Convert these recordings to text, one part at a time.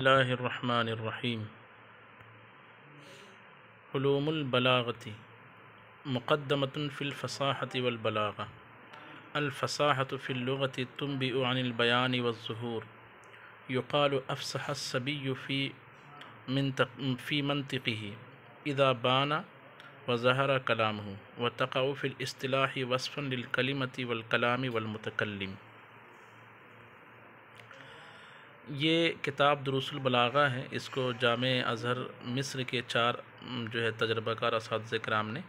बिस्मिल्लाहिर्रहमानिर्रहीम। उलूमुल बलागती मुक़द्दमतुन फ़िल फ़साहति वल बलागा। अल फ़साहतु फ़िल लुग़ति तुंबिउ अनिल बयानि वज़्ज़ुहूर। युक़ालु अफ़सह अस्सबिय्यु फ़ी मंतिक़िही इज़ा बाना व ज़हरा कलामुहु व तक़अउ फ़िल इस्तिलाहि वस्फ़न लिल कलिमति वल कलामि वल मुतकल्लिम। ये किताब दुरूसुल बलागा है। इसको जामे अज़हर मिस्र के 4 जो है तजर्बाकार असातिज़े कराम ने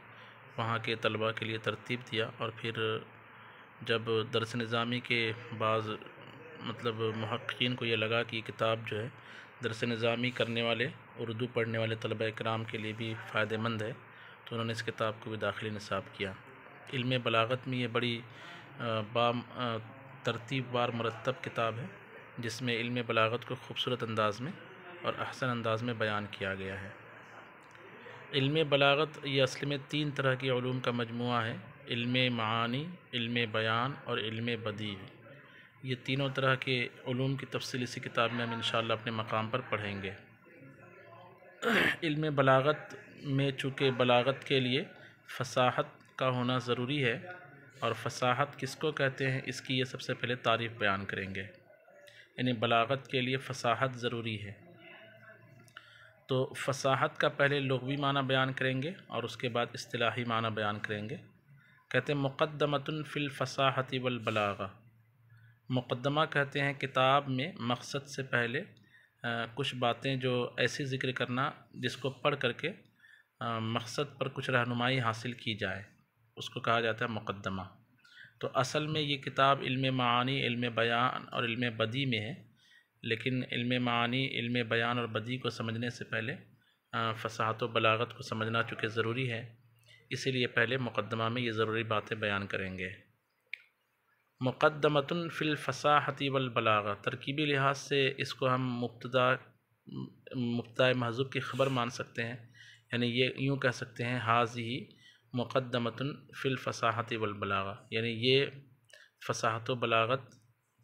वहाँ के तलबा के लिए तरतीब दिया, और फिर जब दरस निज़ामी के बाज़ मुहक्कीन को ये लगा कि किताब जो है दरस निज़ामी करने वाले उर्दू पढ़ने वाले तलबा कराम के लिए भी फ़ायदेमंद है, तो उन्होंने इस किताब को भी दाखिली निसाब किया। इल्म बलागत में ये बड़ी तरतीब वार मुरत्तब किताब है, जिसमें इल्म बलागत को खूबसूरत अंदाज में और अहसन अंदाज में बयान किया गया है। इल्म बलागत ये असल में 3 तरह के उलूम का मजमुआ है। इल्म मानी, इल्म बयान और इल्म बदी। ये तीनों तरह के उलूम की तफसील इसी किताब में हम इंशाअल्लाह अपने मकाम पर पढ़ेंगे। इल्म बलागत में चूँकि बलागत के लिए फ़साहत का होना ज़रूरी है, और फ़साहत किसको कहते हैं इसकी ये सबसे पहले तारीफ़ बयान करेंगे। यानी बलागत के लिए फ़साहत ज़रूरी है, तो फ़साहत का पहले लुग़वी माना बयान करेंगे और उसके बाद इस्तिलाही माना बयान करेंगे। कहते हैं मुक़द्दमतुन फ़िल फ़साहति वल बलागा। मुक़द्दमा कहते हैं किताब में मकसद से पहले कुछ बातें जो ऐसी ज़िक्र करना जिसको पढ़ करके मकसद पर कुछ रहनुमाई हासिल की जाए, उसको कहा जाता है मुक़द्दमा। तो असल में ये किताब इल्म मानी, इल्म बयान और इल्म बदी में है, लेकिन इल्म मानी, इल्म बयान और बदी को समझने से पहले फ़साहत व बलागत को समझना चूँकि ज़रूरी है, इसीलिए पहले मुक़द्दमा में ये ज़रूरी बातें बयान करेंगे। मुक़द्दमतुन फ़िल फ़साहति वल बलागा, तरकीबी लिहाज से इसको हम मुब्तदा महज़ूब की ख़बर मान सकते हैं। यानी ये यूँ कह सकते हैं हाज़िही मुक़द्दमतुन फ़िल फ़साहति वल बलागा, यानी ये फ़साहत व बलागत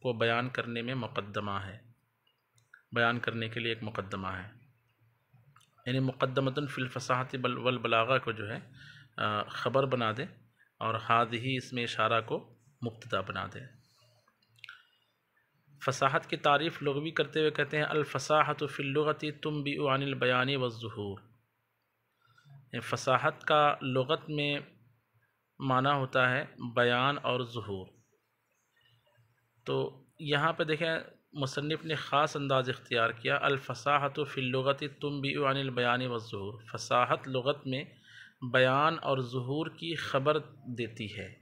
को बयान करने में मुक़द्दमा है, बयान करने के लिए एक मुक़द्दमा है। यानी मुक़द्दमतुन फ़िल फ़साहति वल बलागा को जो है ख़बर बना दे, और हाज़िही इसमें इशारा को मुब्तदा बना दे। फ़साहत की तारीफ़ लुग़वी करते हुए कहते हैं अल फ़साहतु फ़िल लुग़ति तुंबिउ अनिल बयानि वज़्ज़ुहूर। फ़साहत का लुग़त में माना होता है बयान और ज़ुहूर। तो यहाँ पे देखें मुसन्निफ़ ने ख़ास अंदाज़ इख्तियार किया, अल फ़साहतु फ़िल लुग़ति तुंबिउ अनिल बयानि वज़्ज़ुहूर। फ़साहत लुग़त में बयान और ज़ुहूर की ख़बर देती है,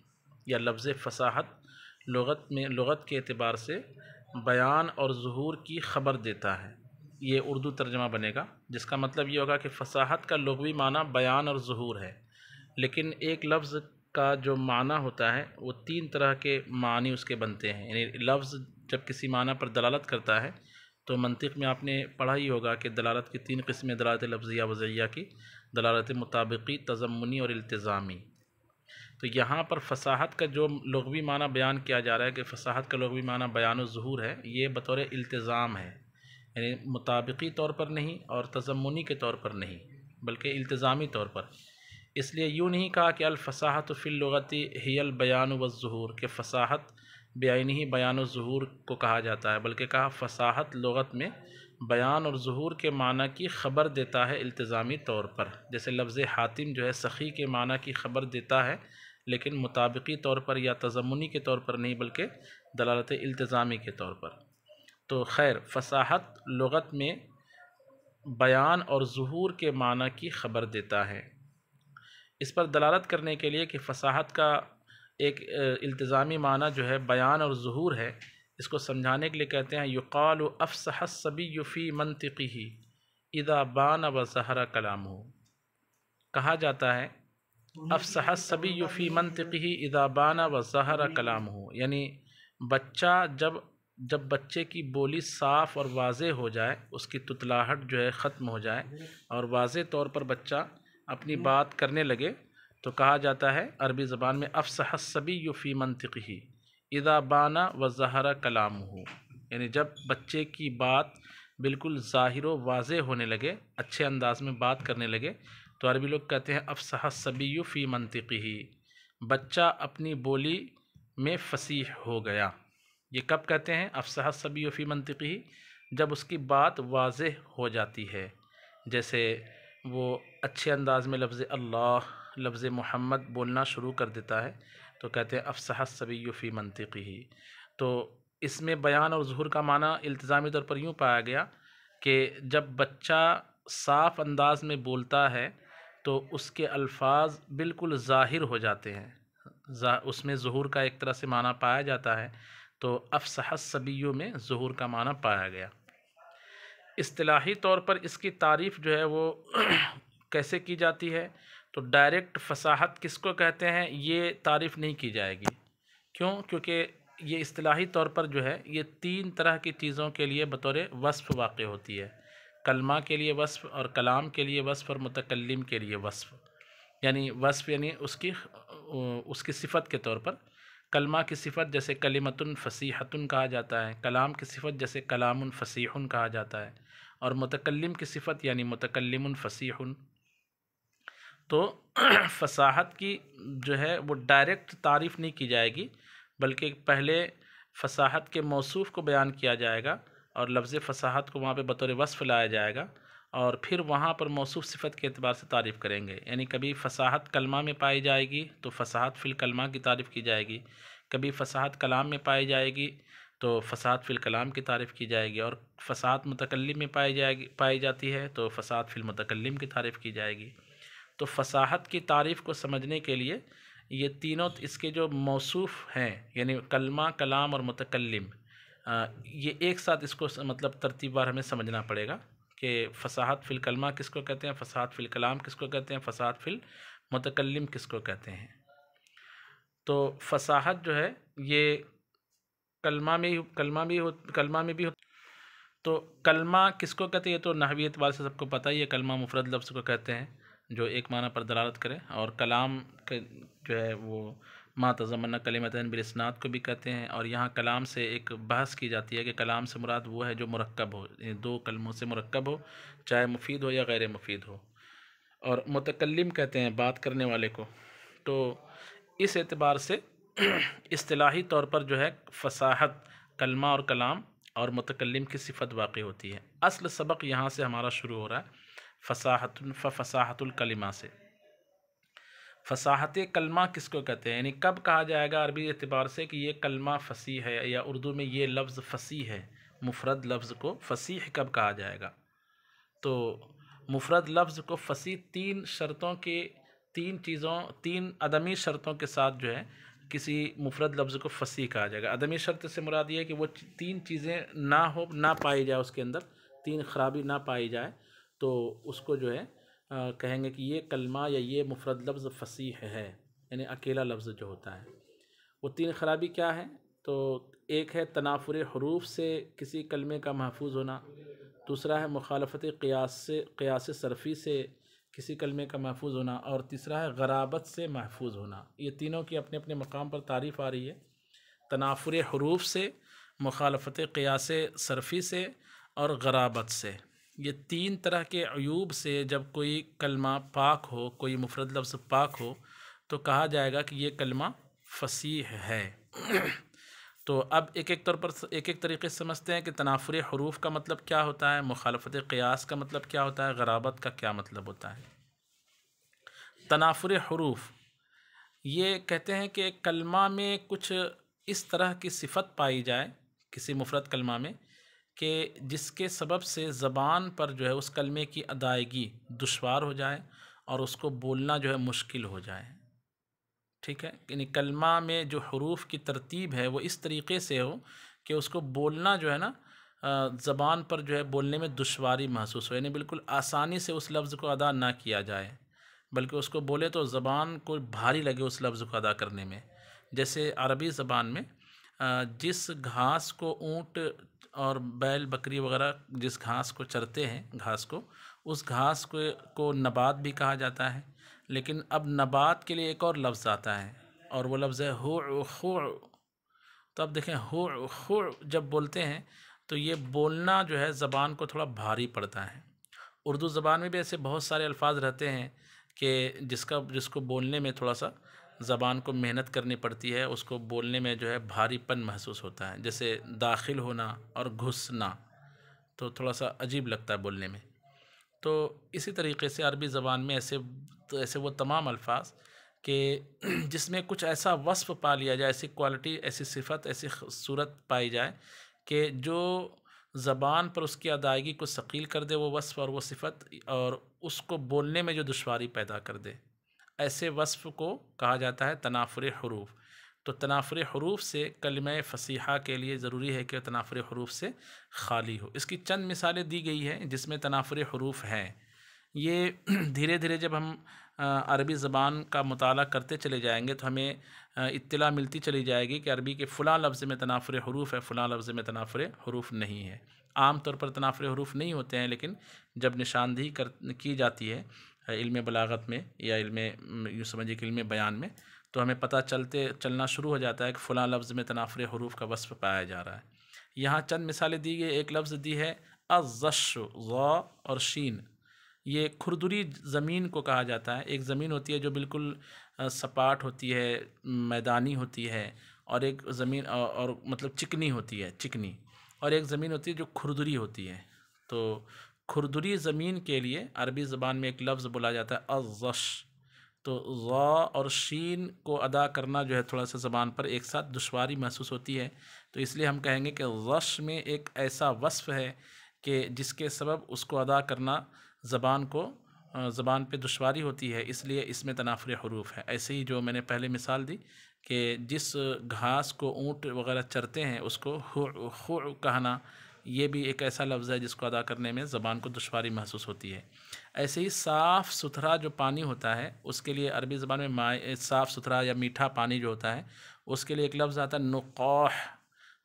या लफ्ज़ फ़साहत लुग़त में लुग़त के एतबार से बयान और ज़ुहूर की ख़बर देता है। ये उर्दू तर्जमा बनेगा, जिसका मतलब ये होगा कि फ़साहत का लुग़वी माना बयान और ज़ुहूर है, लेकिन एक लफ्ज़ का जो माना होता है वो 3 तरह के मानी उसके बनते हैं। यानी लफ्ज़ जब किसी माना पर दलालत करता है, तो मंतिक़ में आपने पढ़ा ही होगा कि दलालत की 3 किस्में दलालत लफ्ज़िया वज़इया की, दलालत मुताबिक़ी, तज़म्मुनी और इल्तिज़ामी। तो यहाँ पर फ़साहत का जो लुग़वी माना बयान किया जा रहा है कि फ़साहत का लुग़वी माना बयान और ज़ुहूर है, ये बतौर इल्तिज़ाम है, यानी मुताबिक़ी तौर पर नहीं और तज़म्मुनी के तौर पर नहीं, बल्कि इल्तिज़ामी तौर पर। इसलिए यूँ नहीं कहा कि अल फ़साहतु फ़िल लुग़ति हियल बयान वज़्ज़ुहूर, के फ़साहत बेआइनिही बयान और ज़ुहूर को कहा जाता है, बल्कि कहा फ़साहत लुग़त में बयान और ज़ुहूर के माना की ख़बर देता है इल्तिज़ामी तौर पर। जैसे लफ्ज़ हातिम जो है सख़ी के माना की ख़बर देता है, लेकिन मुताबिक़ी तौर पर या तज़म्मुनी के तौर पर नहीं, बल्कि दलालत इल्तिज़ामी के तौर पर। तो खैर, फ़साहत लुग़त में बयान और ज़ुहूर के माना की ख़बर देता है। इस पर दलालत करने के लिए कि फ़साहत का एक इल्तिज़ामी माना जो है बयान और ज़ुहूर है, इसको समझाने के लिए कहते हैं युक़ालु अफ़सह अस्सबिय्यु फ़ी मंतिक़िही इज़ा बाना व ज़हरा कलामुहु। कहा जाता है अफ़सह अस्सबिय्यु फ़ी मंतिक़िही इज़ा बाना व ज़हरा कलामुहु, यानी बच्चा जब बच्चे की बोली साफ़ और वाज़े हो जाए, उसकी तुतलाहट जो है ख़त्म हो जाए और वाज़े तौर पर बच्चा अपनी बात करने लगे, तो कहा जाता है अरबी ज़बान में अफ़सह अस्सबिय्यु फ़ी मंतिक़िही इज़ा बाना व ज़हरा कलामुहु, यानी जब बच्चे की बात बिल्कुल ज़ाहिर व वाज़ेह होने लगे, अच्छे अंदाज में बात करने लगे, तो अरबी लोग कहते हैं अफ़सह सबिय्यु फ़ी मंतिक़िही, बच्चा अपनी बोली में फ़सीह हो गया। ये कब कहते हैं? अफ़सह सबिय्यु फ़ी मंतिक़िही, जब उसकी बात वाज़ेह हो जाती है। जैसे वो अच्छे अंदाज में लफ्ज़ अल्लाह, लफ्ज़ मोहम्मद बोलना शुरू कर देता है, तो कहते हैं अफ़सह सबिय्यु फ़ी मंतिक़िही। तो इसमें बयान और ज़ुहूर का माना इल्तिज़ामी तौर पर यूँ पाया गया कि जब बच्चा साफ़ अंदाज में बोलता है तो उसके अल्फाज बिल्कुल ज़ाहिर हो जाते हैं, उसमें ज़ुहूर का एक तरह से माना पाया जाता है, तो अफ़सह सबिय्यु में ज़ुहूर का माना पाया गया। इस्तिलाही तौर पर इसकी तारीफ़ जो है वो कैसे की जाती है, तो डायरेक्ट फ़साहत किसको कहते हैं ये तारीफ़ नहीं की जाएगी। क्यों? क्योंकि ये इस्तिलाही तौर पर जो है ये 3 तरह की चीज़ों के लिए बतौर वस्फ़ वाक़ होती है। कलमा के लिए वस्फ़, और कलाम के लिए वस्फ़, और मुतकल्लिम के लिए वस्फ़। यानी वस्फ़ यानी उसकी सिफ़त के तौर पर। कलमा की सिफ़त जैसे कलिमतुन फ़सीहतुन कहा जाता है, कलाम की सिफ़त जैसे कलामुन फ़सीहुन कहा जाता है, और मुतकल्लिम की सिफ़त यानी मुतकल्लिमुन फ़सीहुन। तो फ़साहत की जो है वो डायरेक्ट तारीफ़ नहीं की जाएगी, बल्कि पहले फ़साहत के मौसूफ़ को बयान किया जाएगा और लफ्ज़ फ़साहत को वहाँ पे बतौर वस्फ़ लाया जाएगा, और फिर वहाँ पर मौसूफ़ सिफ़त के एतबार से तारीफ़ करेंगे। यानी कभी फ़साहत कलमा में पाई जाएगी तो फ़साहत फ़िल कलमा की तारीफ़ की जाएगी, कभी फ़साहत कलाम में पाई जाएगी तो फ़साहत फ़िल कलाम की तारीफ़ की जाएगी, और फ़साहत मुतकल्लिम में पाई जाती है तो फ़साहत फ़िल मुतकल्लिम की तारीफ़ की जाएगी। तो फ़साहत की तारीफ़ को समझने के लिए ये तीनों इसके जो मौसूफ़ हैं, यानी कलमा, कलाम और मुतकल्लिम, ये एक साथ इसको मतलब तरतीबवार हमें समझना पड़ेगा कि फ़साहत फ़िल कलमा किसको कहते हैं, फ़साहत फ़िल कलाम किसको कहते हैं, फ़साहत फ़िल मुतकल्लिम किसको कहते हैं। तो फ़साहत जो है ये कलमा में भी हो। तो कलमा किसको कहते हैं, ये तो नहवी एतबार से सबको पता ही है, कलमा मुफ़रद लफ्ज़ को कहते हैं जो एक माना पर दलालत करे, और कलाम के जो है वो मा तज़म्मना कलिमतैन बिल इस्नाद को भी कहते हैं। और यहाँ कलाम से एक बहस की जाती है कि कलाम से मुराद वो है जो मुरक्कब हो, दो कलमों से मुरक्कब हो, चाहे मुफीद हो या गैर मुफीद हो। और मुतकल्लिम कहते हैं बात करने वाले को। तो इस एतबार से इस्तिलाही तौर पर जो है फ़साहत कलमा और कलाम और मुतकल्लिम की सिफ़त वाक़ई होती है। असल सबक यहाँ से हमारा शुरू हो रहा है फ़साहतुल कलिमा से। फ़साहत कलमा किसको कहते हैं, यानी कब कहा जाएगा अरबी एतबार से कि ये कलमा फ़सीह है, या उर्दू में ये लफ्ज़ फ़सीह है, मुफ़रद लफ्ज़ को फ़सीह कब कहा जाएगा। तो मुफ़रद लफ्ज़ को फ़सीह तीन अदमी शर्तों के साथ जो है किसी मुफ़रद लफ्ज़ को फ़सीह कहा जाएगा। अदमी शर्त से मुराद ये है कि वो 3 चीज़ें ना पाई जाए, उसके अंदर 3 खराबी ना पाई जाए, तो उसको जो है कहेंगे कि ये कलमा या ये मुफ़रद लफ्ज़ फ़सीह है, यानी अकेला लफ्ज़ जो होता है। वो 3 खराबी क्या है? तो एक है तनाफुर हरूफ से किसी कलमे का महफूज होना, दूसरा है मुखालफत क़ियास सरफ़ी से किसी कलमे का महफूज होना, और तीसरा है गराबत से महफूज होना। ये तीनों की अपने अपने मकाम पर तारीफ़ आ रही है। तनाफुर हरूफ से, मुखालफत क़ियास सरफ़ी से और गराबत से, ये 3 तरह के अयूब से जब कोई कलमा पाक हो, कोई मुफ़रद लफ्ज़ पाक हो, तो कहा जाएगा कि ये कलमा फ़सीह है। तो अब एक एक तरीके से समझते हैं कि तनाफुर हरूफ का मतलब क्या होता है, मुखालफत क़ियास का मतलब क्या होता है, गराबत का क्या मतलब होता है। तनाफुर हरूफ ये कहते हैं कि कलमा में कुछ इस तरह की सिफ़त पाई जाए किसी मुफ़रद कलमा में कि जिसके सबब से ज़बान पर जो है उस कलमे की अदायगी दुश्वार हो जाए और उसको बोलना जो है मुश्किल हो जाए। ठीक है, यानी कलमा में जो हरूफ की तरतीब है वो इस तरीके से हो कि उसको बोलना जो है ना ज़बान पर जो है बोलने में दुश्वारी महसूस हो, यानी बिल्कुल आसानी से उस लफ्ज़ को अदा ना किया जाए, बल्कि उसको बोले तो ज़बान को भारी लगे उस लफ्ज़ को अदा करने में। जैसे अरबी ज़बान में जिस घास को ऊँट और बैल बकरी वगैरह जिस घास को चरते हैं, घास को, उस घास को नबात भी कहा जाता है। लेकिन अब नबात के लिए एक और लफ्ज़ आता है, और वो लफ्ज़ है हु खु। तो अब देखें हु खु जब बोलते हैं तो ये बोलना जो है ज़बान को थोड़ा भारी पड़ता है। उर्दू ज़बान में भी ऐसे बहुत सारे अल्फाज रहते हैं कि जिसको बोलने में थोड़ा सा ज़बान को मेहनत करनी पड़ती है, उसको बोलने में जो है भारीपन महसूस होता है, जैसे दाखिल होना और घुसना, तो थोड़ा सा अजीब लगता है बोलने में। तो इसी तरीके से अरबी ज़बान में ऐसे वो तमाम अल्फाज कि जिसमें कुछ ऐसा वस्फ़ पा लिया जाए, ऐसी क्वालिटी, ऐसी सिफ़त, ऐसी सूरत पाई जाए कि जो ज़बान पर उसकी अदायगी को सकील कर दे, वो वस्फ़ और वो सिफ़त, और उसको बोलने में जो दुश्वारी पैदा कर दे, ऐसे वस्फ़ को कहा जाता है तनाफ़ुर हुरूफ़। तो तनाफ़ुर हुरूफ़ से कलिमा फ़सीहा के लिए ज़रूरी है कि तनाफ़ुर हुरूफ़ से ख़ाली हो। इसकी चंद मिसालें दी गई हैं जिसमें तनाफ़ुर हुरूफ़ हैं। ये धीरे धीरे जब हम अरबी ज़बान का मुताला करते चले जाएंगे तो हमें इत्तला मिलती चली जाएगी कि अरबी के फ़लाँ लफ्ज़ में तनाफ़ुर हुरूफ़ है, फ़लाँ लफ्ज़ में तनाफ़ुर हुरूफ़ नहीं है। आम तौर पर तनाफ़ुर हुरूफ़ नहीं होते हैं, लेकिन जब निशानदेही की जाती है इल्म बलागत में या यूँ समझिए कि इल्म बयान में, तो हमें पता चलना शुरू हो जाता है कि फ़लाँ लफ्ज़ में तनाफ़ुर हुरूफ़ का वस्फ़ पाया जा रहा है। यहाँ चंद मिसालें दी गई। एक लफ्ज़ दी है अज़्ज़श्र, ज़ा और शीन। ये खुरदुरी ज़मीन को कहा जाता है। एक ज़मीन होती है जो बिल्कुल सपाट होती है, मैदानी होती है, और एक ज़मीन और मतलब चिकनी होती है, चिकनी, और एक ज़मीन होती है जो खुरदुरी होती है। तो खुरदुरी ज़मीन के लिए अरबी ज़बान में एक लफ्ज़ बोला जाता है अज़्ज़श। तो ज़ा और शीन को अदा करना जो है थोड़ा सा ज़बान पर एक साथ दुश्वारी महसूस होती है। तो इसलिए हम कहेंगे कि ज़श में एक ऐसा वस्फ़ है कि जिसके सबब उसको अदा करना ज़बान पे दुश्वारी होती है, इसलिए इसमें तनाफ़ुर हुरूफ़ है। ऐसे ही जो मैंने पहले मिसाल दी कि जिस घास को ऊँट वग़ैरह चरते हैं उसको खु कहना, ये भी एक ऐसा लफ्ज़ है जिसको अदा करने में ज़बान को दुश्वारी महसूस होती है। ऐसे ही साफ़ सुथरा जो पानी होता है उसके लिए अरबी ज़बान में साफ़ सुथरा या मीठा पानी जो होता है उसके लिए एक लफ्ज़ आता है नुक़ाह।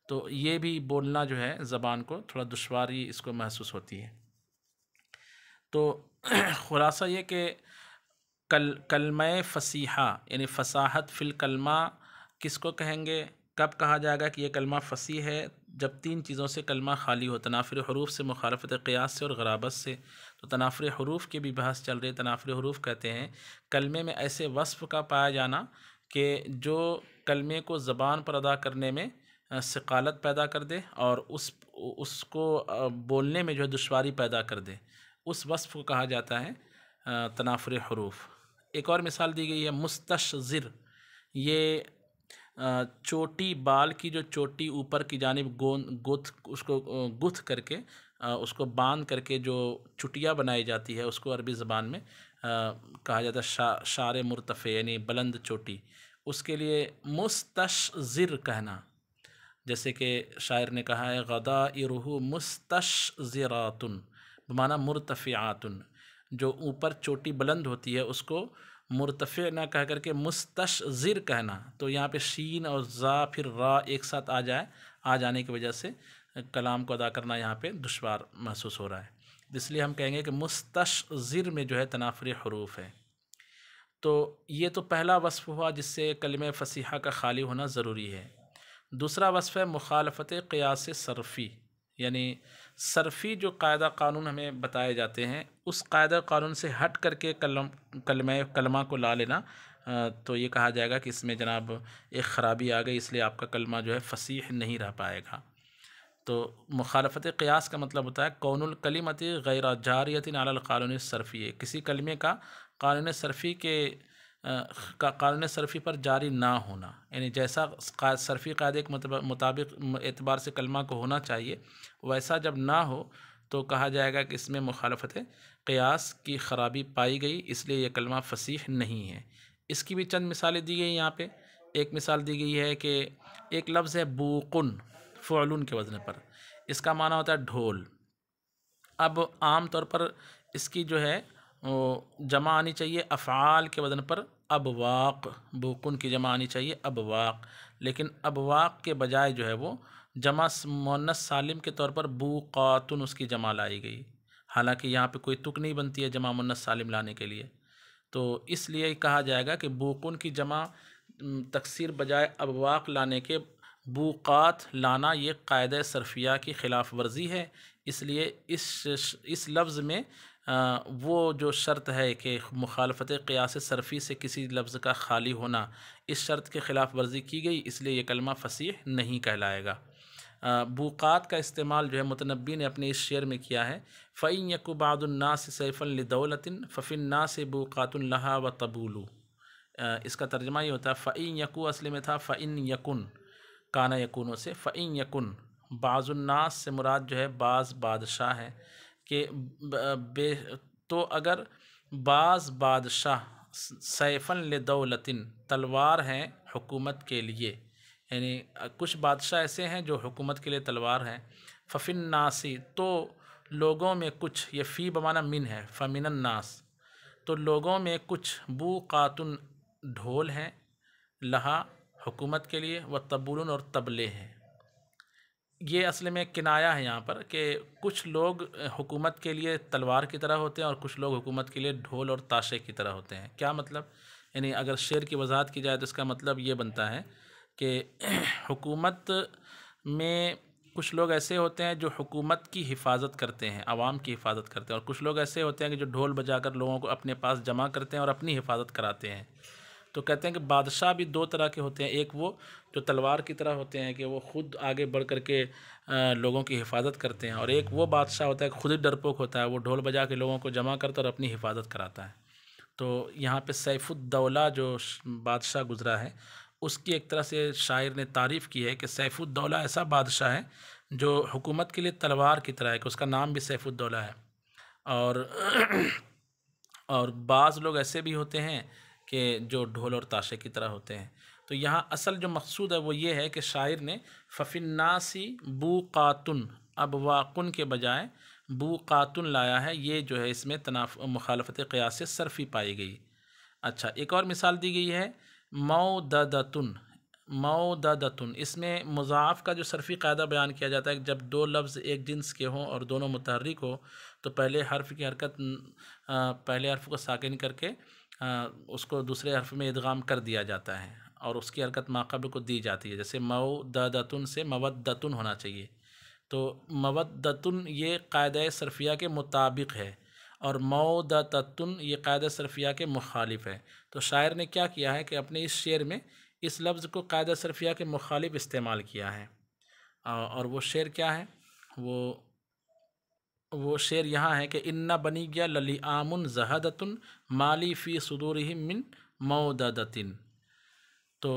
तो ये भी बोलना जो है ज़बान को थोड़ा दुश्वारी इसको महसूस होती है। तो ख़ुलासा ये कि कलमा फ़सीहा यानी फ़साहत फ़िल कलमा किसको कहेंगे, कब कहा जाएगा कि ये कलमा फ़सीह है? जब तीन चीज़ों से कलमा खाली हो, तनाफ़ुर हुरूफ़ से, मुखालफत क़ियास से और ग़राबत से। तो तनाफ़ुर हुरूफ़ की भी बहस चल रही है। तनाफ़ुर हुरूफ़ कहते हैं कलमे में ऐसे वस्फ़ का पाया जाना कि जो कलमे को ज़बान पर अदा करने में सिक़ालत पैदा कर दे और उसको बोलने में जो है दुश्वारी पैदा कर दे, उस वस्फ़ को कहा जाता है तनाफ़ुर हुरूफ़। एक और मिसाल दी गई है मुस्तशज़िर। ये चोटी, बाल की जो चोटी ऊपर की जानिब गुथ करके उसको बांध करके जो चुटिया बनाई जाती है उसको अरबी ज़बान में कहा जाता है शार मुर्तफ़े यानी बुलंद चोटी। उसके लिए मुस्तशज़िर कहना, जैसे कि शायर ने कहा है गदाइरुहु मुस्तशज़िरातुन बमाना मुर्तफ़िआतुन। जो ऊपर चोटी बुलंद होती है उसको मुर्तफ़ि ना कह करके मुस्तशज़िर कहना। तो यहाँ पे शीन और ज़ा फिर रा एक साथ आ जाने की वजह से कलाम को अदा करना यहाँ पे दुश्वार महसूस हो रहा है। इसलिए हम कहेंगे कि मुस्तशज़िर में जो है तनाफ़ुर हुरूफ़ है। तो ये तो पहला वस्फ़ हुआ जिससे कलिमा फ़सीहा का खाली होना ज़रूरी है। दूसरा वस्फ़ है मुखालफत क़ियास सरफ़ी, यानी सरफ़ी जो कायदा कानून हमें बताए जाते हैं उस कायदा कानून से हट करके कलमा को ला लेना। तो ये कहा जाएगा कि इसमें जनाब एक ख़राबी आ गई, इसलिए आपका कलमा जो है फ़सीह नहीं रह पाएगा। तो मुखालफत क़ियास का मतलब होता है कौनुल कलिमत गैर जारियतिन अलल क़ानून सरफ़ी, किसी कलमे का कानून सरफ़ी कानून सरफ़ी पर जारी ना होना, यानी जैसा सरफ़ी कायदे के मुताबिक एतबार से कलमा को होना चाहिए वैसा जब ना हो तो कहा जाएगा कि इसमें मुखालफत क़ियास की ख़राबी पाई गई, इसलिए यह कलमा फ़सीह नहीं है। इसकी भी चंद मिसालें दी गई यहाँ पे। एक मिसाल दी गई है कि एक लफ्ज़ है बूकुन, फ़ुअलुन के वज़न पर, इसका माना होता है ढोल। अब आम तौर पर इसकी जो है जमा आनी चाहिए अफ़आल के वज़न पर अबवाक़, बूकुन की जमा आनी चाहिए अबवाक़, लेकिन अबवाक़ के बजाय जो है वो जमा मुअन्नस सालिम के तौर पर बूक़ातुन उसकी जमा लाई गई। हालांकि यहाँ पे कोई तुक नहीं बनती है जमा मुअन्नस सालिम लाने के लिए, तो इसलिए कहा जाएगा कि बूकुन की जमा तकसीर बजाय अबवाक़ लाने के बुक़ात लाना ये कायदे सरफिया की ख़िलाफ़ वर्जी है, इसलिए इस लफ्ज़ में वो जो शर्त है कि मुखालफत क़ियास सरफ़ी से किसी लफ्ज़ का खाली होना, इस शर्त के ख़िलाफ़ वर्जी की गई, इसलिए ये कलमा फ़सीह नहीं कहलाएगा। बुक़ात का इस्तेमाल जो है मुतनब्बी ने अपने इस शेर में किया है, फ़इन यकु बादुन्नास सैफ़न लिदौलतिन फ़फ़िन्नास बुक़ातुन लहा व तबूलु। इसका तर्जुमा ये होता है, फ़इन यकु असली में था फ़इन यकुन, काना यकुनों से फ़इन यकुन, बाज़ुन्नास से मुराद जो है बाज़ बादशाह है कि बे तो अगर बाज़ बादशाह सैफ़न लिदौलतिन तलवार हैं हुकूमत के लिए, यानी कुछ बादशाह ऐसे हैं जो हुकूमत के लिए तलवार हैं। फ़फ़िन नासी तो लोगों में कुछ, ये फ़ी बमाना मिन है, फ़मिनन नास तो लोगों में कुछ बुक़ातुन ढोल हैं, लहा हुकूमत के लिए, व तबूलुन और तबले हैं। ये असल में किनाया है यहाँ पर कि कुछ लोग हुकूमत के लिए तलवार की तरह होते हैं और कुछ लोग हुकूमत के लिए ढोल और ताशे की तरह होते हैं। क्या मतलब, यानी अगर शेर की वजाहत की जाए तो इसका मतलब ये बनता है कि हुकूमत में कुछ लोग ऐसे होते हैं जो हुकूमत की हिफाजत करते हैं, आवाम की हिफाजत करते हैं, और कुछ लोग ऐसे होते हैं कि जो ढोल बजाकर लोगों को अपने पास जमा करते हैं और अपनी हिफाजत कराते हैं। तो कहते हैं कि बादशाह भी दो तरह के होते हैं, एक वो जो तलवार की तरह होते हैं कि वो ख़ुद आगे बढ़ कर के लोगों की हिफाजत करते हैं, और एक वो बादशाह होता है खुद ही डरपोक होता है, वो ढोल बजा के लोगों को जमा करता और अपनी हिफाजत कराता है। तो यहाँ पे सैफुद्दौला जो बादशाह गुज़रा है, उसकी एक तरह से शायर ने तारीफ़ की है कि सैफुद्दौला ऐसा बादशाह है जो हुकूमत के लिए तलवार की तरह है, कि उसका नाम भी सैफुद्दौला है। और और बाज़ लोग ऐसे भी होते हैं कि जो ढोल और ताशे की तरह होते हैं। तो यहाँ असल जो मकसूद है वो ये है कि शायर ने फ़फ़िन्नासी बुक़ातुन, अब वाक़ुन के बजाय बुक़ातुन लाया है, ये जो है इसमें मुखालफत क़ियास से सरफ़ी पाई गई। अच्छा, एक और मिसाल दी गई है मौददतुन। मौददतुन इसमें मुज़ाफ़ का जो सरफ़ी कायदा बयान किया जाता है कि जब दो लफ्ज़ एक जिन्स के हों और दोनों मुतहर्रिक हो तो पहले हर्फ़ की हरकत पहले हर्फ़ को साकिन करके उसको दूसरे हर्फ़ में इदगाम कर दिया जाता है और उसकी हरकत माक़बल को दी जाती है। जैसे मौददतुन से मवद्दतुन होना चाहिए, तो मवद्दतुन ये कायदा सरफ़िया के मुताबिक है और मौदतुन ये कायदा सरफ़िया के मुखालिफ है। तो शायर ने क्या किया है कि अपने इस शेर में इस लफ्ज़ को कायदा सरफ़िया के मुखालिफ इस्तेमाल किया है। और वो शेर क्या है, वो शेर यहाँ है कि इन्ना बनिया लली आमुन जहदतुन माली फ़ी सुदूरिहिम मिन मौददतिन। तो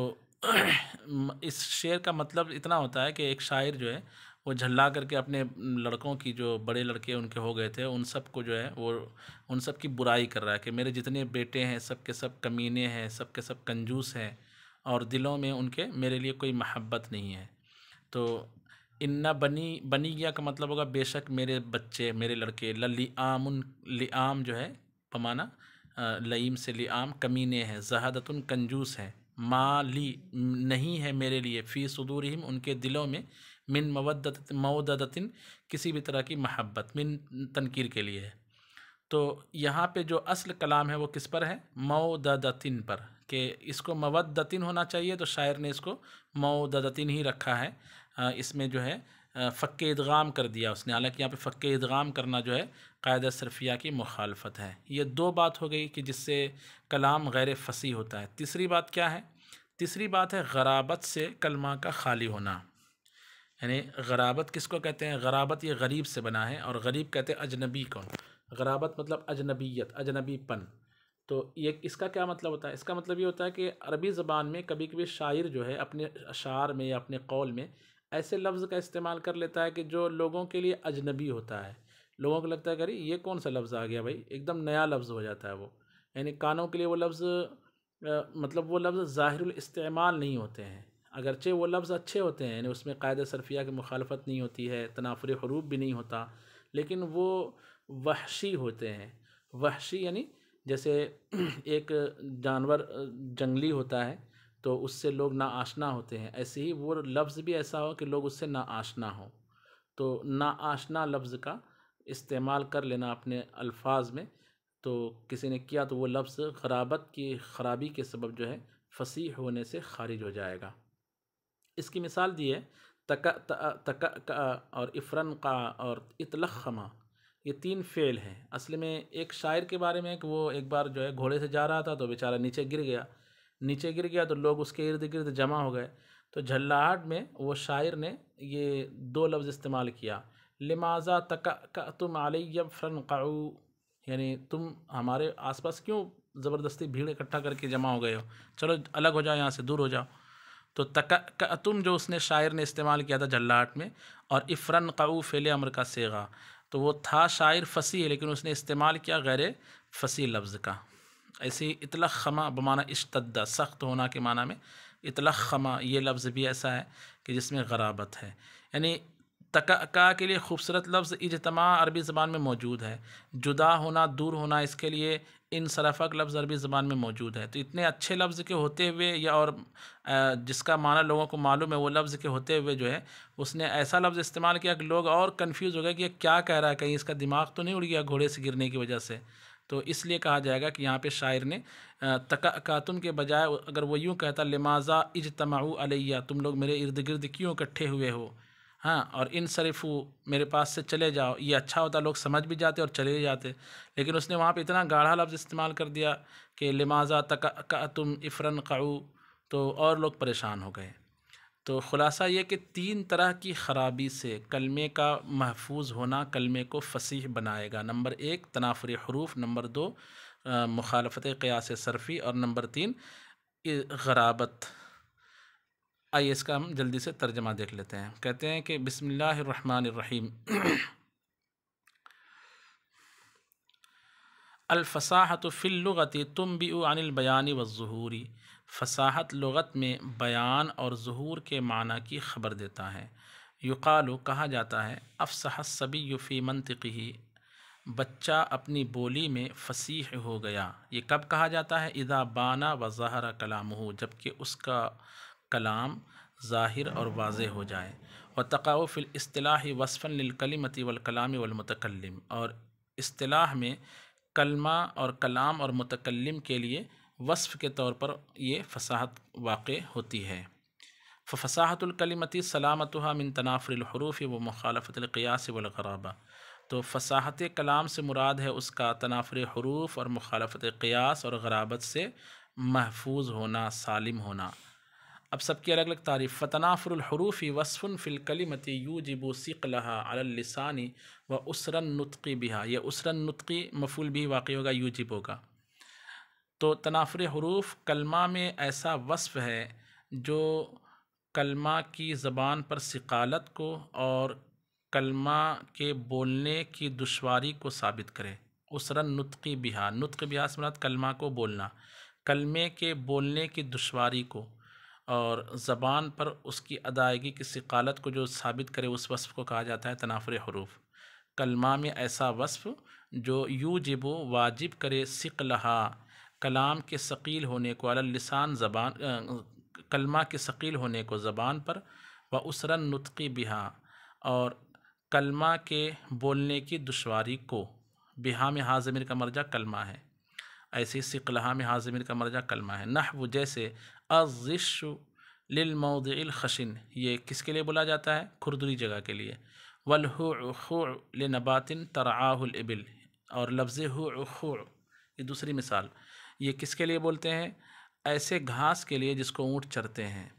इस शेर का मतलब इतना होता है कि एक शायर जो है वो झल्ला करके अपने लड़कों की, जो बड़े लड़के उनके हो गए थे, उन सब को जो है वो उन सब की बुराई कर रहा है कि मेरे जितने बेटे हैं सब के सब कमीने हैं, सब के सब कंजूस हैं और दिलों में उनके मेरे लिए कोई महब्बत नहीं है। तो इन्ना बनी गया का मतलब होगा बेशक मेरे बच्चे, मेरे लड़के, लिआमुन, लिआम जो है पमाना लईम से लिआम कमीने हैं, जहादतुन कंजूस है, माली नहीं है मेरे लिए, फ़ी सुदूरिहिम उनके दिलों में, मिन मवद्दतिन किसी भी तरह की महब्बत, मिन तनकीर के लिए है। तो यहाँ पे जो असल कलाम है वो किस पर है, मौददतिन पर, कि इसको मवद्दतिन होना चाहिए, तो शायर ने इसको मौददतिन ही रखा है। इसमें जो है फ़क्के इदगाम कर दिया उसने, हालांकि यहाँ पे फ़क्के इदगाम करना जो है कायदा सरफिया की मुखालफत है। ये दो बात हो गई कि जिससे कलाम गैर फ़सी होता है। तीसरी बात क्या है, तीसरी बात है गराबत से कलमा का खाली होना। यानी गराबत किसको कहते हैं, गराबत ये गरीब से बना है और गरीब कहते हैं अजनबी को। गराबत मतलब अजनबीयत, अजनबीपन। तो ये इसका क्या मतलब होता है, इसका मतलब ये होता है कि अरबी ज़बान में कभी कभी शायर जो है अपने अशार में या अपने कौल में ऐसे लफ्ज़ का इस्तेमाल कर लेता है कि जो लोगों के लिए अजनबी होता है। लोगों को लगता है कि अरे ये कौन सा लफ्ज़ आ गया भाई, एकदम नया लफ्ज़ हो जाता है वो। यानी कानों के लिए वो लफ्ज़ मतलब वो लफ्ज़ ज़ाहिरुल इस्तेमाल नहीं होते हैं, अगरचे वो लफ्ज़ अच्छे होते हैं, यानी उसमें कायदा सरफिया की मुखालफत नहीं होती है, तनाफुर हरूफ भी नहीं होता, लेकिन वो वहशी होते हैं। वहशी यानी जैसे एक जानवर जंगली होता है तो उससे लोग ना आशना होते हैं, ऐसे ही वो लफ्ज़ भी ऐसा हो कि लोग उससे ना आशना हो। तो ना आशना लफ्ज़ का इस्तेमाल कर लेना अपने अल्फाज में, तो किसी ने किया तो वो लफ्ज़ ग़राबत की ख़राबी के सबब जो है फ़सीह होने से ख़ारिज हो जाएगा। इसकी मिसाल दी है तक और इफ़रन का और इतलखमा, ये 3 फ़ेल हैं। असल में एक शायर के बारे में कि वो एक बार जो है घोड़े से जा रहा था तो बेचारा नीचे गिर गया। नीचे गिर गया तो लोग उसके इर्द-गिर्द जमा हो गए। तो झल्लाहट में वो शायर ने ये 2 लफ्ज़ इस्तेमाल किया, लिमाज़ा तकअतुम अलैय फ़नक़ऊ, यानी तुम हमारे आस-पास क्यों ज़बरदस्ती भीड़ इकट्ठा करके जमा हो गए हो? चलो अलग हो जाओ, यहाँ से दूर हो जाओ। तो तकअतुम जो उसने शायर ने इस्तेमाल किया था झल्लाहट में, और इफ़रनक़ऊ फ़ेल अमर का सेगा, तो वो था शायर फ़सीह है लेकिन उसने इस्तेमाल किया गैर फ़सीह लफ्ज़ का। ऐसे ही इतलख़मा बमाना इश्तद्दा, सख्त होना के माना में इतलख़मा ये लफ्ज़ भी ऐसा है कि जिसमें ग़राबत है। यानी तकअका के लिए खूबसूरत लफ्ज़ इज्तमा अरबी ज़बान में मौजूद है। जुदा होना, दूर होना, इसके लिए इनसरफ़ का लफ्ज़ अरबी ज़बान में मौजूद है। तो इतने अच्छे लफ्ज़ के होते हुए या और जिसका माना लोगों को मालूम है वो लफ्ज़ के होते हुए जो है उसने ऐसा लफ्ज़ इस्तेमाल किया कि लोग और कन्फ्यूज़ हो गए कि ये क्या कह रहा है, कहीं इसका दिमाग तो नहीं उड़ गया घोड़े से गिरने की वजह से। तो इसलिए कहा जाएगा कि यहाँ पे शायर ने तकअकातुम के बजाय अगर वो यूँ कहता लिमाज़ा इज्तमाउ अलैया, तुम लोग मेरे इर्द गिर्द क्यों इकट्ठे हुए हो, हाँ, और इनसरिफ़ू, मेरे पास से चले जाओ, ये अच्छा होता, लोग समझ भी जाते और चले जाते। लेकिन उसने वहाँ पे इतना गाढ़ा लफ्ज़ इस्तेमाल कर दिया कि लिमाज़ा तकअतुम इफ़रनक़ऊ, तो और लोग परेशान हो गए। तो ख़ुलासा ये कि 3 तरह की ख़राबी से कलमे का महफूज होना कलमे को फ़सीह बनाएगा। नंबर 1 तनाफ़ुर हुरूफ़, नंबर 2 मुखालफ़त क़ियास सरफ़ी, और नंबर 3 ग़राबत। आइए इसका हम जल्दी से तर्जमा देख लेते हैं। कहते हैं कि बिस्मिल्लाहिर्रहमानिर्रहीम अल-फ़साहतु फ़िल लुग़ति तुंबिउ अनिल बयानी वज़्ज़ुहूरी, फ़साहत लुग़त में बयान और ज़ुहूर के माना की ख़बर देता है। युक़ालु, कहा जाता है, अफ़सह सबिय्यु फ़ी मंतिक़िही, बच्चा अपनी बोली में फ़सीह हो गया। ये कब कहा जाता है? इज़ा बाना व ज़हरा कलामुहु, जबकि उसका कलाम ज़ाहिर और वाज़ेह हो जाए। व तक़अउ फ़िल इस्तिलाहि वस्फ़न लिल कलिमति वल कलामि वल मुतकल्लिम, और इस्तिलाह में कलमा और कलाम और मुतकल्लिम के लिए वस्फ़ के तौर पर ये फ़साहत वाक़े होती है। फ़साहतुल कलिमति सलामतुहा मिन तनाफ़ुरिल हुरूफ़ि व मुखालफ़तिल क़ियास वल ग़राबा, तो फ़साहत कलाम से मुराद है उसका तनाफ़ुर हुरूफ़ और मुखालफ़त क़ियास और ग़राबत से महफूज होना, सालिम होना। अब सबकी अलग अलग तारीफ़। फ़तनाफ़ुरुल हुरूफ़ि वस्फ़ुन फ़िल कलिमति यूजिबु सिक़लहा अलल लिसानी व उसरन नुत्क़ी बिहा, यह उसरन नुत्क़ी मफ़ूल भी वाक़ई होगा, यूजिब होगा। तो तनाफ़ुर हुरूफ़ कलमा में ऐसा वस्फ़ है जो कलमा की ज़बान पर सिक़ालत को और कलमा के बोलने की दुश्वारी को साबित करे। उसरन नुत्क़ी बिहा, नुत्क़ बिहा से मुराद कलमा को बोलना, कलमे के बोलने की दुश्वारी को और ज़बान पर उसकी अदायगी की सिक़ालत को जो साबित करे, उस वस्फ़ को कहा जाता है तनाफ़ुर हुरूफ़। कलमा में ऐसा वस्फ़ जो यूजिबु वाजिब करे सिक़लहा, कलाम के सक़ील होने को, अलल लिसान ज़बान, कलमा के सक़ील होने को ज़बान पर, व उसरन नुत्क़ी बिहा, और कलमा के बोलने की दुश्वारी को। बिहा में हा ज़मीर का मर्जा कलमा है, ऐसे ही सिक़लहा में हा ज़मीर का मर्जा कलमा है। नहव जैसे अज़्ज़िश्शु लिल मौदिइल ख़शिन, ये किसके लिए बोला जाता है? खुरदुरी जगह के लिए। वल हुअ लिनबातिन तरआहुल इबिल, और लफ्ज़ हुअ ये दूसरी मिसाल, ये किसके लिए बोलते हैं? ऐसे घास के लिए जिसको ऊँट चरते हैं।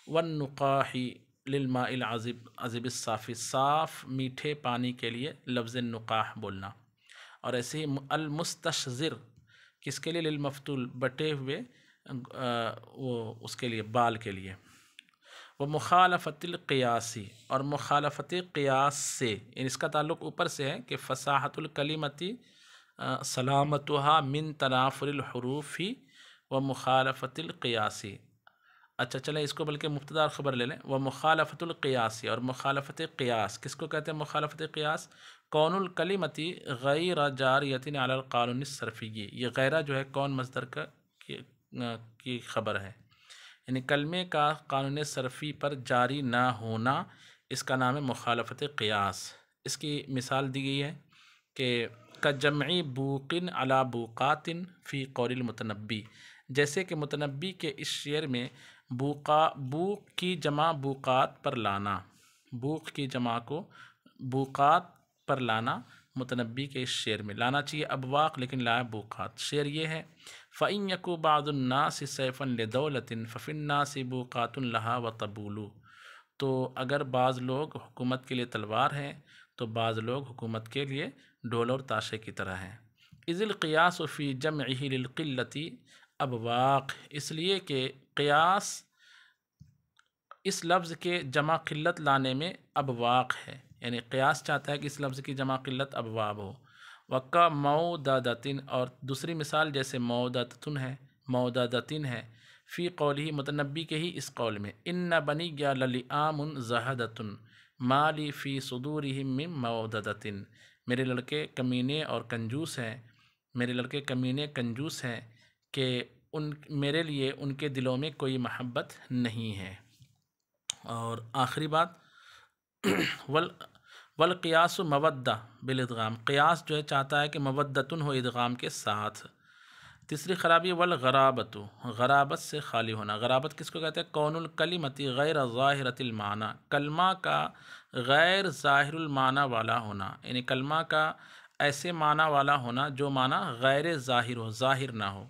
वन नुक़ाही लिलमाइल अज़िब अज़िबिस साफ़ी, साफ़ मीठे पानी के लिए लफ्ज़ नुक़ाह बोलना। और ऐसे ही अल मुस्तशज़िर किसके लिए? लिल मफ़तूल, बटे हुए वो उसके लिए, बाल के लिए। व मुखालफ़तिल क़ियासी, और मुखालफ़त क़ियास से, इसका ताल्लुक़ ऊपर से है कि फ़साहतुल कलिमति सलामतुहा मिन तनाफ़ुरिल हुरूफ़ि व मुखालफ़तिल क़ियासी। अच्छा चलें इसको बल्कि मुब्तदा ख़बर ले लें। व मुखालफ़तुल क़ियासी, और मुखालफ़त क़ियास किसको कहते हैं? मुखालफ़त क़ियास कौनुल कलिमति गैर जारियतिन अलल क़ानूनि सर्फ़िय्यी, ये गैरा जो है कौन मस्दर का की ख़बर है, यानी कलमे का कानून सर्फ़ी पर जारी ना होना, इसका नाम है मुखालफ़त क़ियास। इसकी मिसाल दी गई है कि कजमई बूक़िन अला बूक़ातिन फ़ी क़ौलिल मुतनब्बी, जैसे कि मुतनब्बी के इस शेर में बूक की जमा बूकात पर लाना, बूक की जमा को बूकात पर लाना मुतनब्बी के इस शेर में लाना चाहिए अबवाक, लेकिन लाया बूकात। शेर ये है फ़इन यकु बादुन्नास सैफ़न लिदौलतिन फ़फ़िन्नासि बूकातुन लहा व तबूलु। तो अगर बाज़ लोग हुकूमत के लिए तलवार हैं तो बाज़ लोग हुकूमत के लिए ढोल और ताशे की तरह हैं। इज़िल क़ियास फ़ी जमइही लिल्क़िल्लति अबवाक, इसलिए कि क़ियास इस लफ्ज़ के जमा क़िल्लत लाने में अबवाक है, यानी क़ियास चाहता है कि इस लफ्ज़ की जमा क़िल्लत अबवाब हो। वक्का मौददतिन, और दूसरी मिसाल जैसे मौददतुन है, मौददतिन है, फ़ी क़ौलिही मुतनब्बी के ही इस कौल में इन्ना बनिय्या ललिआमुन ज़हदतुन माली फ़ी सुदूरिहिम मिन मौददतिन, मेरे लड़के कमीने और कंजूस हैं, मेरे लड़के कमीने कंजूस हैं कि उन मेरे लिए उनके दिलों में कोई महब्बत नहीं है। और आखिरी बात वल वल क़ियास मवद्दा बिल इदगाम, क़ियास जो है चाहता है कि मवद्दतुन हो इदगाम के साथ। तीसरी ख़राबी वल गराबतु, गराबत से खाली होना। गराबत किसको कहते हैं? कौनुल कलिमति गैर ज़ाहिरतिल माना, कलमा का गैर ज़ाहिरुल माना वाला होना, यानी कलमा का ऐसे माना वाला होना जो माना गैर ज़ाहिर हो, ज़ाहिर ना हो,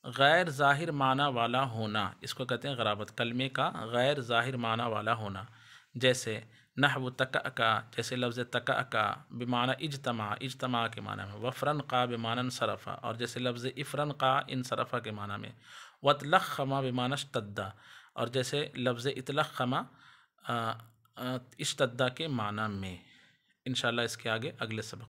गैर ज़ाहिर माना वाला होना, इसको कहते हैं गराबत, कलमे का गैर ज़ाहिर माना वाला होना। जैसे नहव तका, जैसे लफ्ज़ तका का बेमाना इज्तमा, इज्तमा के माना में, वफ़रन का बेमाना सरफ़ा, और जैसे लफ्ज़ इफ़रन का इन सरफ़ा के माना में, वतलख़मा बेमाना इश्तद्दा, और जैसे लफ्ज़ इतलख़मा इश्तद्दा के माना में। इंशाअल्लाह इसके आगे अगले सबक